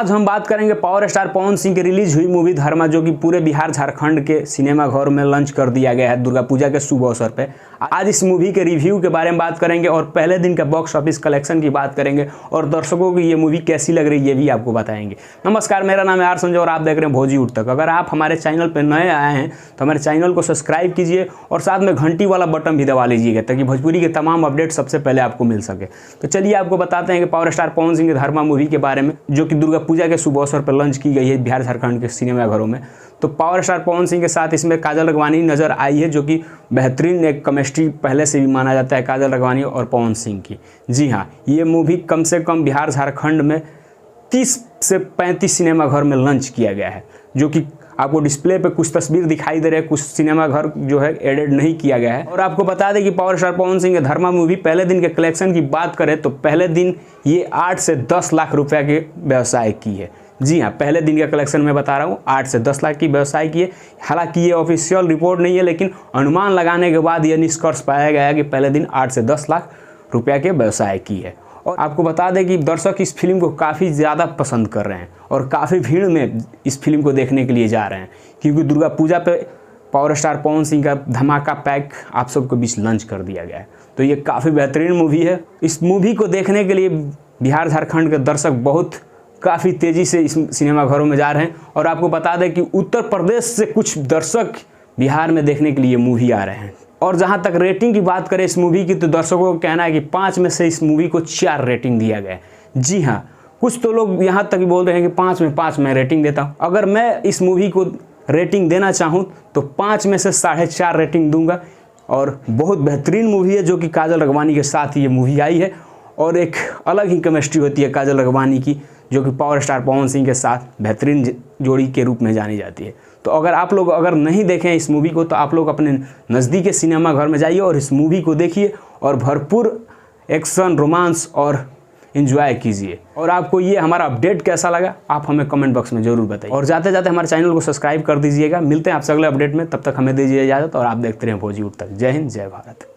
आज हम बात करेंगे पावर स्टार पवन सिंह की रिलीज हुई मूवी धर्मा, जो कि पूरे बिहार झारखंड के सिनेमा घर में लॉन्च कर दिया गया है दुर्गा पूजा के शुभ अवसर पे। आज इस मूवी के रिव्यू के बारे में बात करेंगे और पहले दिन का बॉक्स ऑफिस कलेक्शन की बात करेंगे और दर्शकों को ये मूवी कैसी लग रही है ये भी आपको बताएंगे। नमस्कार, मेरा नाम है आर संजय और आप देख रहे हैं भोजी उठ तक। अगर आप हमारे चैनल पर नए आए हैं तो हमारे चैनल को सब्सक्राइब कीजिए और साथ में घंटी वाला बटन भी दबा लीजिएगा ताकि भोजपुरी के तमाम अपडेट सबसे पहले आपको मिल सके। तो चलिए आपको बताते हैं कि पावर स्टार पवन सिंह की धर्मा मूवी के बारे में, जो कि दुर्गा पूजा के शुभ अवसर पर लॉन्च की गई है बिहार झारखंड के सिनेमाघरों में। तो पावर स्टार पवन सिंह के साथ इसमें काजल राघवानी नजर आई है, जो कि बेहतरीन एक केमिस्ट्री पहले से भी माना जाता है काजल राघवानी और पवन सिंह की। जी हाँ, ये मूवी कम से कम बिहार झारखंड में 30 से 35 सिनेमाघर में लॉन्च किया गया है, जो कि आपको डिस्प्ले पे कुछ तस्वीर दिखाई दे रहे हैं, कुछ सिनेमाघर जो है एडेड नहीं किया गया है। और आपको बता दें कि पावर स्टार पवन सिंह की धर्मा मूवी पहले दिन के कलेक्शन की बात करें तो पहले दिन ये 8 से 10 लाख रुपए के व्यवसाय की है। जी हाँ, पहले दिन का कलेक्शन मैं बता रहा हूँ 8 से 10 लाख की व्यवसाय की है। हालांकि ये ऑफिशियल रिपोर्ट नहीं है, लेकिन अनुमान लगाने के बाद यह निष्कर्ष पाया गया है कि पहले दिन 8 से 10 लाख रुपया के व्यवसाय की है। और आपको बता दें कि दर्शक इस फिल्म को काफ़ी ज़्यादा पसंद कर रहे हैं और काफ़ी भीड़ में इस फिल्म को देखने के लिए जा रहे हैं, क्योंकि दुर्गा पूजा पे पावर स्टार पवन सिंह का धमाका पैक आप सबको बीच लॉन्च कर दिया गया है। तो ये काफ़ी बेहतरीन मूवी है। इस मूवी को देखने के लिए बिहार झारखंड के दर्शक काफ़ी तेज़ी से इस सिनेमाघरों में जा रहे हैं। और आपको बता दें कि उत्तर प्रदेश से कुछ दर्शक बिहार में देखने के लिए मूवी आ रहे हैं। और जहाँ तक रेटिंग की बात करें इस मूवी की, तो दर्शकों का कहना है कि 5 में से इस मूवी को 4 रेटिंग दिया गया है। जी हाँ, कुछ तो लोग यहाँ तक बोल रहे हैं कि 5 में 5 मैं रेटिंग देता हूँ। अगर मैं इस मूवी को रेटिंग देना चाहूँ तो 5 में से 4.5 रेटिंग दूंगा। और बहुत बेहतरीन मूवी है, जो कि काजल राघवानी के साथ ये मूवी आई है और एक अलग ही केमिस्ट्री होती है काजल राघवानी की, जो कि पावर स्टार पवन सिंह के साथ बेहतरीन जोड़ी के रूप में जानी जाती है। तो अगर आप लोग नहीं देखें इस मूवी को तो आप लोग अपने नज़दीक के सिनेमा घर में जाइए और इस मूवी को देखिए और भरपूर एक्शन, रोमांस और एंजॉय कीजिए। और आपको ये हमारा अपडेट कैसा लगा आप हमें कमेंट बॉक्स में ज़रूर बताइए। और जाते जाते हमारे चैनल को सब्सक्राइब कर दीजिएगा। मिलते हैं आपसे अगले अपडेट में, तब तक हमें दीजिए इजाज़त और आप देखते रहें भोजी उठ तक। जय हिंद, जय भारत।